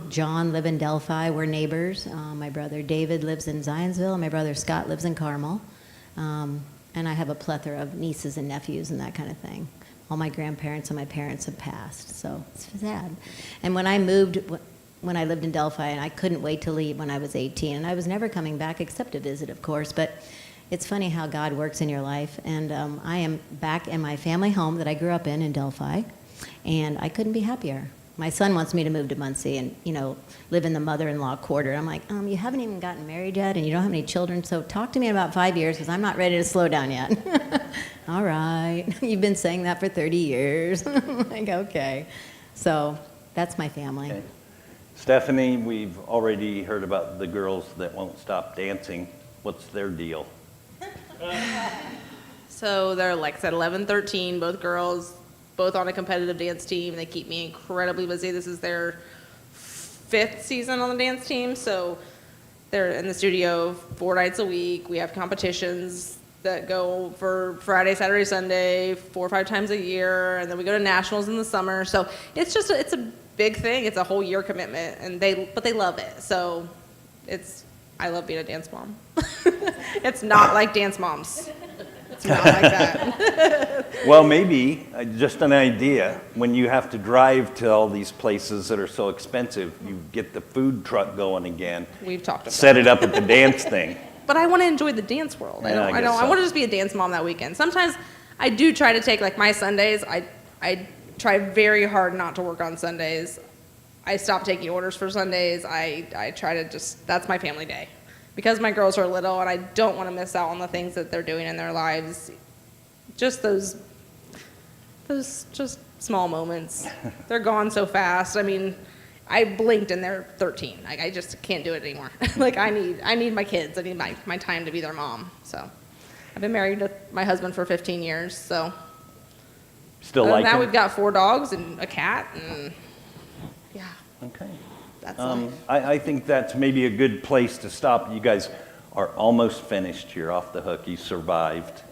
John, live in Delphi. We're neighbors. My brother David lives in Zionsville, and my brother Scott lives in Carmel. And I have a plethora of nieces and nephews and that kind of thing. All my grandparents and my parents have passed, so it's sad. And when I moved, when I lived in Delphi, and I couldn't wait to leave when I was 18, and I was never coming back except to visit, of course, but it's funny how God works in your life, and I am back in my family home that I grew up in Delphi, and I couldn't be happier. My son wants me to move to Muncie and, live in the mother-in-law quarter. I'm like, you haven't even gotten married yet, and you don't have any children, so talk to me in about 5 years, because I'm not ready to slow down yet. All right, you've been saying that for 30 years. Like, okay. So that's my family. Okay. Stephanie, we've already heard about the girls that won't stop dancing. What's their deal? So they're, like I said, 11, 13, both girls, both on a competitive dance team. They keep me incredibly busy. This is their 5th season on the dance team, so they're in the studio 4 nights a week. We have competitions that go for Friday, Saturday, Sunday, 4 or 5 times a year, and then we go to nationals in the summer. So it's just it's a big thing. It's a whole year commitment, and but they love it. So I love being a dance mom. It's not like Dance Moms. It's not like that. Well, maybe, just an idea, when you have to drive to all these places that are so expensive, you get the food truck going again. We've talked about Set it up at the dance thing. But I want to enjoy the dance world. Yeah, I I guess so. want to just be a dance mom that weekend. Sometimes I do try to take, like, my Sundays. I try very hard not to work on Sundays. I stop taking orders for Sundays. I try to that's my family day. Because my girls are little and I don't want to miss out on the things that they're doing in their lives. Just those just small moments. They're gone so fast. I mean, I blinked and they're 13. Like, I just can't do it anymore. Like, I need my kids. I need my time to be their mom. So I've been married to my husband for 15 years. So Still like now him? we've got 4 dogs and a cat, and yeah, Okay. that's life. I think that's maybe a good place to stop. You guys are almost finished. You're off the hook. You survived.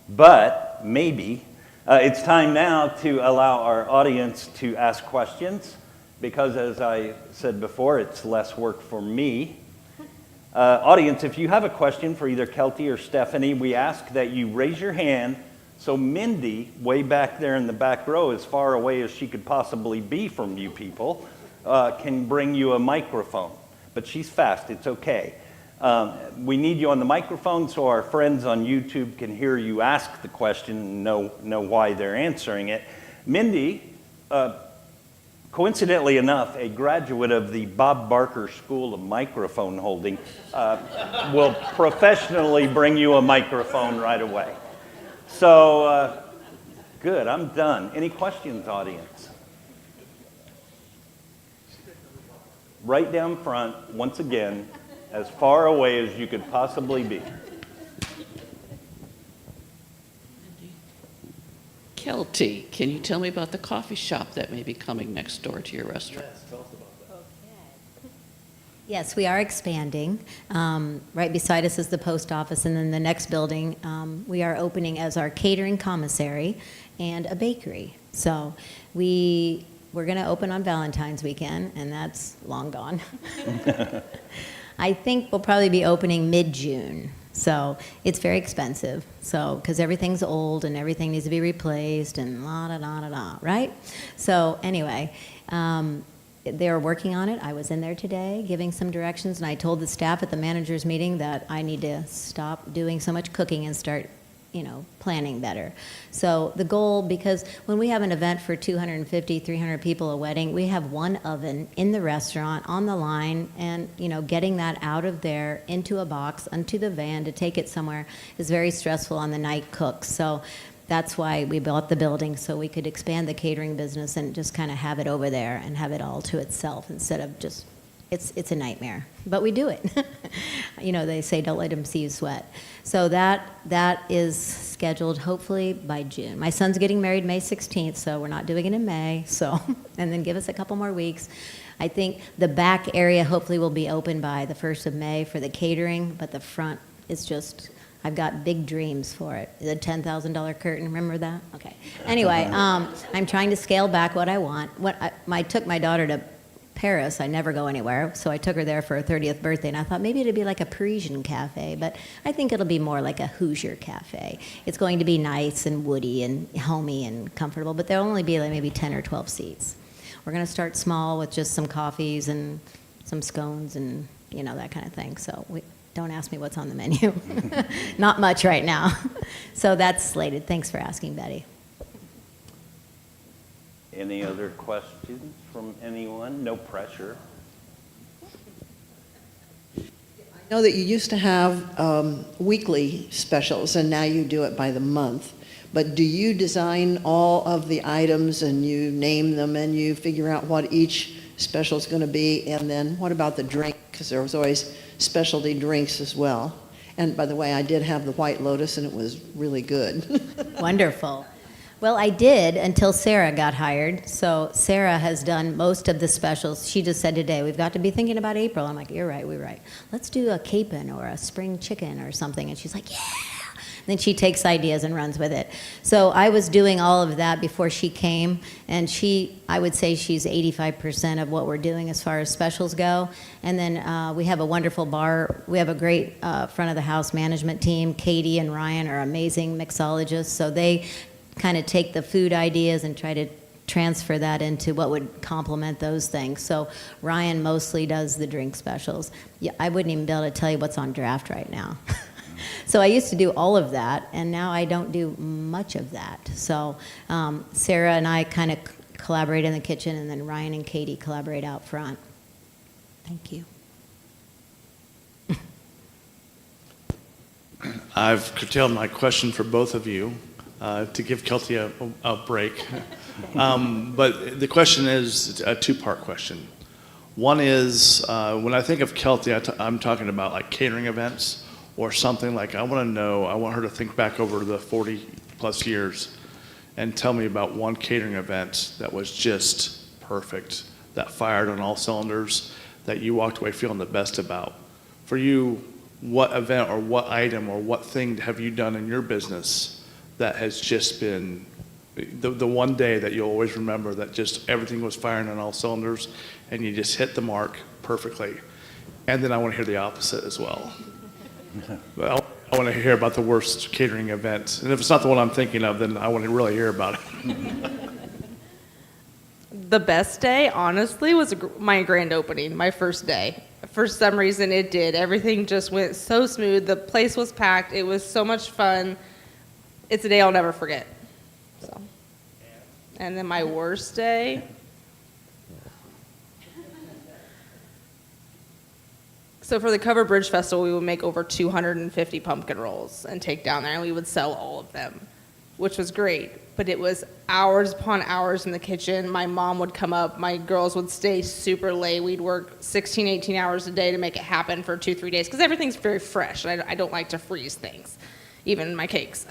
But maybe it's time now to allow our audience to ask questions, because as I said before, it's less work for me. Audience, if you have a question for either Keltie or Stephanie, we ask that you raise your hand so Mindy, way back there in the back row, as far away as she could possibly be from you people, can bring you a microphone. But she's fast, it's okay. We need you on the microphone so our friends on YouTube can hear you ask the question and know why they're answering it. Mindy, coincidentally enough, a graduate of the Bob Barker School of Microphone Holding, will professionally bring you a microphone right away. So, good, I'm done. Any questions, audience? Right down front, once again, as far away as you could possibly be. Keltie, can you tell me about the coffee shop that may be coming next door to your restaurant? Yes, we are expanding. Right beside us is the post office, and then the next building we are opening as our catering commissary and a bakery. So we're going to open on Valentine's weekend, and that's long gone. I think we'll probably be opening mid-June. So it's very expensive. So because everything's old and everything needs to be replaced and la-da-da-da-da, right? So anyway, they're working on it. I was in there today giving some directions, and I told the staff at the managers meeting that I need to stop doing so much cooking and start, planning better. So the goal, because when we have an event for 250, 300 people, a wedding, we have one oven in the restaurant on the line, and, getting that out of there into a box, onto the van to take it somewhere is very stressful on the night cooks. So that's why we bought the building, so we could expand the catering business and just kind of have it over there and have it all to itself instead of just, it's a nightmare. But we do it. They say don't let them see you sweat. So that is scheduled hopefully by June. My son's getting married May 16th, so we're not doing it in May. So, and then give us a couple more weeks. I think the back area hopefully will be open by the 1st of May for the catering, but the front is just, I've got big dreams for it. The $10,000 curtain, remember that? Okay. Anyway, I'm trying to scale back what I want. I took my daughter to Paris. I never go anywhere, so I took her there for her 30th birthday, and I thought maybe it'd be like a Parisian cafe, but I think it'll be more like a Hoosier cafe. It's going to be nice and woody and homey and comfortable, but there'll only be like maybe 10 or 12 seats. We're going to start small with just some coffees and some scones and, that kind of thing. So don't ask me what's on the menu. Not much right now. So that's slated. Thanks for asking, Betty. Any other questions from anyone? No pressure. I know that you used to have weekly specials, and now you do it by the month. But do you design all of the items, and you name them, and you figure out what each special is going to be? And then what about the drink? Because there was always specialty drinks as well. And by the way, I did have the White Lotus, and it was really good. Wonderful. Well, I did until Sarah got hired. So Sarah has done most of the specials. She just said today, we've got to be thinking about April. I'm like, you're right, we're right. Let's do a capon or a spring chicken or something. And she's like, yeah. Then she takes ideas and runs with it. So I was doing all of that before she came, and I would say she's 85% of what we're doing as far as specials go. And then we have a wonderful bar. We have a great front of the house management team. Katie and Ryan are amazing mixologists, so they kind of take the food ideas and try to transfer that into what would complement those things. So Ryan mostly does the drink specials. Yeah, I wouldn't even be able to tell you what's on draft right now. So I used to do all of that, and now I don't do much of that. So Sarah and I kind of collaborate in the kitchen, and then Ryan and Katie collaborate out front. Thank you. I've curtailed my question for both of you to give Keltie a break. But the question is a two-part question. One is, when I think of Keltie, I'm talking about like catering events or something like, I want her to think back over the 40 plus years and tell me about one catering event that was just perfect, that fired on all cylinders, that you walked away feeling the best about. For you, what event or what item or what thing have you done in your business that has just been the one day that you'll always remember, that just everything was firing on all cylinders and you just hit the mark perfectly? And then I want to hear the opposite as well. Well, I want to hear about the worst catering event. And if it's not the one I'm thinking of, then I want to really hear about it. The best day, honestly, was my grand opening, my first day. For some reason, it did. Everything just went so smooth. The place was packed. It was so much fun. It's a day I'll never forget. So, and then my worst day. So for the Cover Bridge Festival, we would make over 250 pumpkin rolls and take down there, and we would sell all of them, which was great. But it was hours upon hours in the kitchen. My mom would come up. My girls would stay super late. We'd work 16, 18 hours a day to make it happen for 2-3 days, because everything's very fresh. I don't like to freeze things, even my cakes.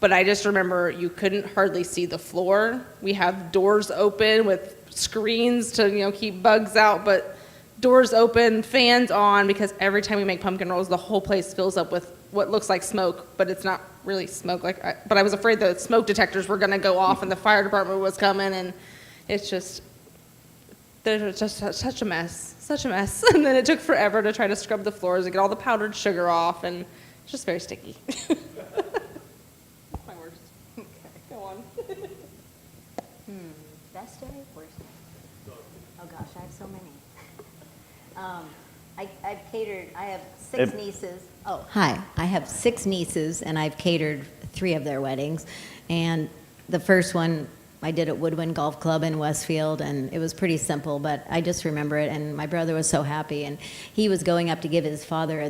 But I just remember you couldn't hardly see the floor. We have doors open with screens to keep bugs out, but doors open, fans on, because every time we make pumpkin rolls, the whole place fills up with what looks like smoke, but it's not really smoke. But I was afraid the smoke detectors were going to go off and the fire department was coming, and it's just, there's just such a mess. And then it took forever to try to scrub the floors and get all the powdered sugar off, and it's just very sticky. My worst. Okay, go on. Best day, worst day? Oh gosh, I have so many. I've catered, I have six nieces. Oh, hi. I have 6 nieces, and I've catered 3 of their weddings. And the first one I did at Woodwind Golf Club in Westfield, and it was pretty simple, but I just remember it, and my brother was so happy, and he was going up to give his father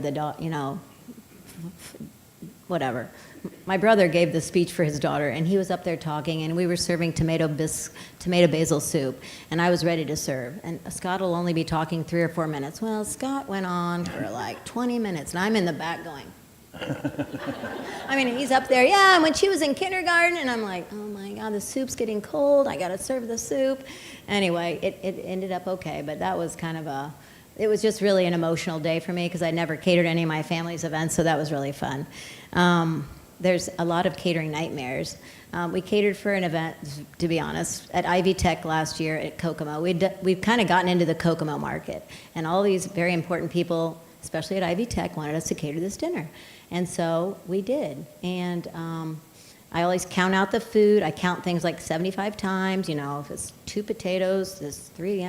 whatever. My brother gave the speech for his daughter, and he was up there talking, and we were serving tomato basil soup, and I was ready to serve. And Scott will only be talking 3 or 4 minutes. Well, Scott went on for like 20 minutes, and I'm in the back going. I mean, he's up there, yeah, and when she was in kindergarten, and I'm like, oh my God, the soup's getting cold. I got to serve the soup. Anyway, it ended up okay, but that was kind of it was just really an emotional day for me because I never catered any of my family's events, so that was really fun. There's a lot of catering nightmares. We catered for an event, to be honest, at Ivy Tech last year at Kokomo. We've kind of gotten into the Kokomo market, and all these very important people, especially at Ivy Tech, wanted us to cater this dinner. And so we did. And I always count out the food. I count things like 75 times, if it's 2 potatoes, there's 3,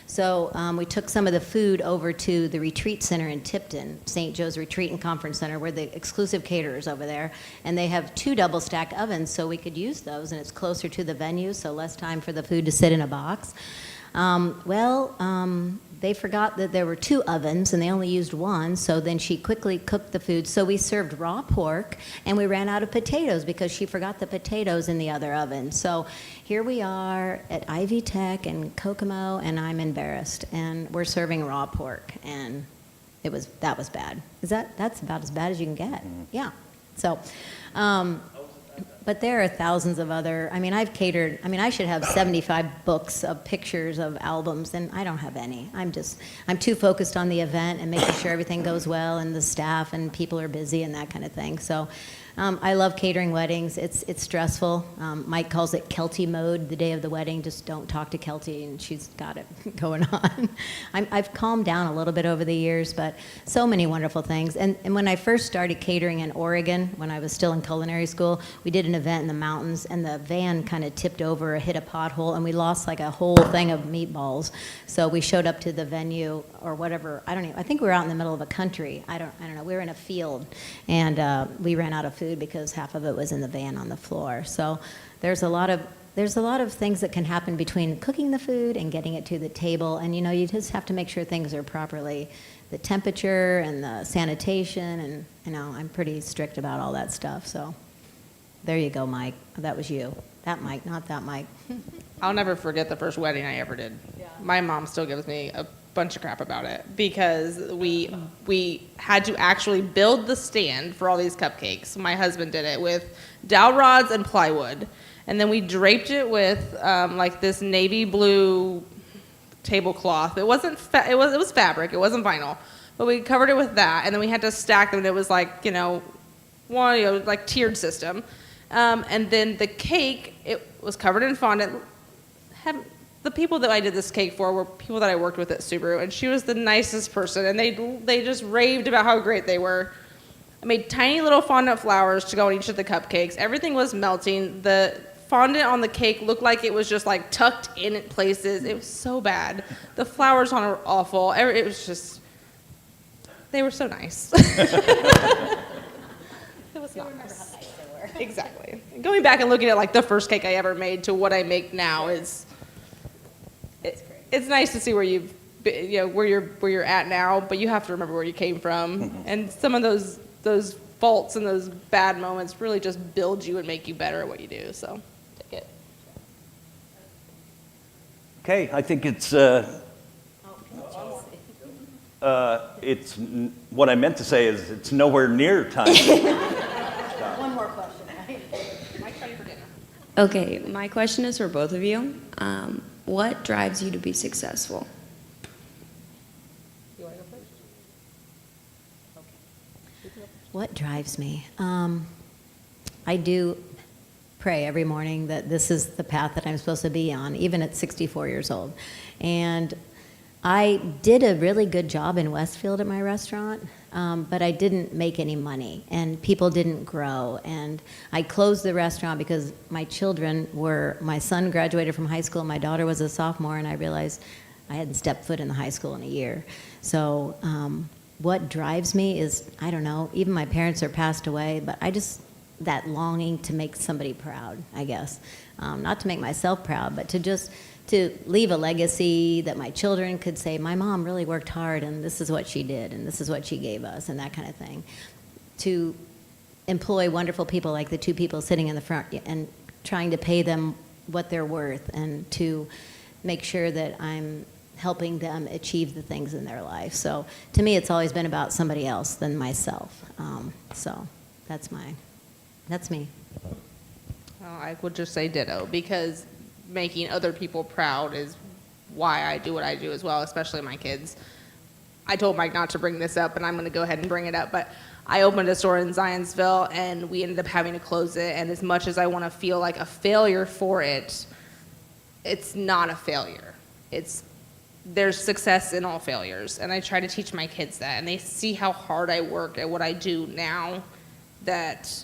So we took some of the food over to the retreat center in Tipton, St. Joe's Retreat and Conference Center. We're the exclusive caterers over there. And they have 2 double stack ovens, so we could use those, and it's closer to the venue, so less time for the food to sit in a box. They forgot that there were 2 ovens, and they only used 1, so then she quickly cooked the food. So we served raw pork, and we ran out of potatoes because she forgot the potatoes in the other oven. So here we are at Ivy Tech and Kokomo, and I'm embarrassed, and we're serving raw pork, and that was bad. That's about as bad as you can get. Yeah. So But there are thousands of other, I mean, I've catered, I mean, I should have 75 books of pictures of albums, and I don't have any. I'm too focused on the event and making sure everything goes well and the staff and people are busy and that kind of thing. So I love catering weddings. It's stressful. Mike calls it Keltie mode, the day of the wedding. Just don't talk to Keltie, and she's got it going on. I've calmed down a little bit over the years, but so many wonderful things. And when I first started catering in Oregon, when I was still in culinary school, we did an event in the mountains, and the van kind of tipped over, hit a pothole, and we lost like a whole thing of meatballs. So we showed up to the venue or whatever. I think we were out in the middle of a country. I don't know. We were in a field, and we ran out of food because half of it was in the van on the floor. So there's a lot of things that can happen between cooking the food and getting it to the table. And you just have to make sure things are properly, the temperature and the sanitation, and I'm pretty strict about all that stuff. So there you go, Mike. That was you. That Mike, not that Mike. I'll never forget the first wedding I ever did. Yeah. My mom still gives me a bunch of crap about it because we had to actually build the stand for all these cupcakes. My husband did it with dowel rods and plywood, and then we draped it with like this navy blue tablecloth. It wasn't it was fabric. It wasn't vinyl, but we covered it with that, and then we had to stack them. And it was like like tiered system, and then the cake, it was covered in fondant. The people that I did this cake for were people that I worked with at Subaru, and she was the nicest person, and they just raved about how great they were. I made tiny little fondant flowers to go on each of the cupcakes. Everything was melting. The fondant on the cake looked like it was just like tucked in places. It was so bad. The flowers on it were awful. It was just, they were so nice. It was not nice. Exactly. Going back and looking at like the first cake I ever made to what I make now is, it's nice to see where where you're at now, but you have to remember where you came from, and some of those faults and those bad moments really just build you and make you better at what you do. So, take it. Okay, I think it's what I meant to say is it's nowhere near time. One more question, right? Mike's ready for dinner. Okay, my question is for both of you. What drives you to be successful? You want to go first? Okay. What drives me? I do pray every morning that this is the path that I'm supposed to be on, even at 64 years old. And I did a really good job in Westfield at my restaurant, but I didn't make any money, and people didn't grow. And I closed the restaurant because my son graduated from high school, my daughter was a sophomore, and I realized I hadn't stepped foot in the high school in a year. So what drives me is, I don't know, even my parents are passed away, but that longing to make somebody proud, I guess. Not to make myself proud, but to leave a legacy that my children could say, my mom really worked hard, and this is what she did, and this is what she gave us, and that kind of thing. To employ wonderful people like the two people sitting in the front and trying to pay them what they're worth, and to make sure that I'm helping them achieve the things in their life. So to me, it's always been about somebody else than myself. So that's me. Well, I would just say ditto, because making other people proud is why I do what I do as well, especially my kids. I told Mike not to bring this up, and I'm going to go ahead and bring it up, but I opened a store in Zionsville, and we ended up having to close it, and as much as I want to feel like a failure for it, it's not a failure. There's success in all failures, and I try to teach my kids that, and they see how hard I work at what I do now, that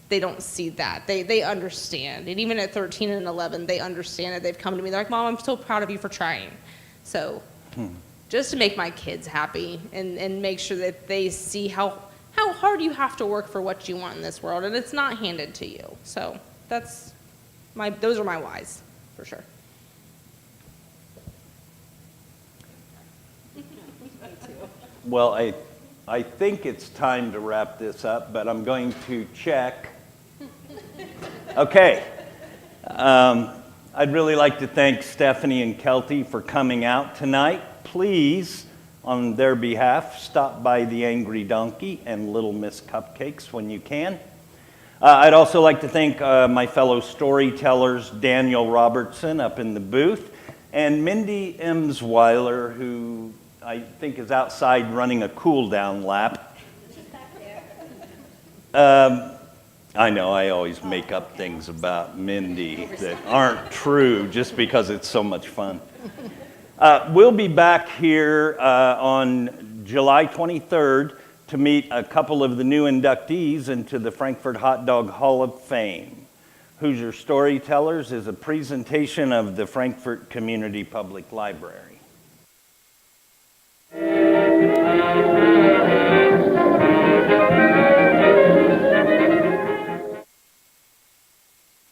they don't see that. They understand. And even at 13 and 11, they understand it. They've come to me, they're like, Mom, I'm so proud of you for trying. So just to make my kids happy and make sure that they see how hard you have to work for what you want in this world, and it's not handed to you. So those are my whys, for sure. Well, I think it's time to wrap this up, but I'm going to check. Okay. I'd really like to thank Stephanie and Keltie for coming out tonight. Please, on their behalf, stop by the Angry Donkey and Little Miss Cupcakes when you can. I'd also like to thank my fellow storytellers, Daniel Robertson up in the booth, and Mindy Emsweiler, who I think is outside running a cool-down lap. I know, I always make up things about Mindy that aren't true just because it's so much fun. We'll be back here on July 23rd to meet a couple of the new inductees into the Frankfort Hot Dog Hall of Fame. Hoosier Storytellers is a presentation of the Frankfort Community Public Library.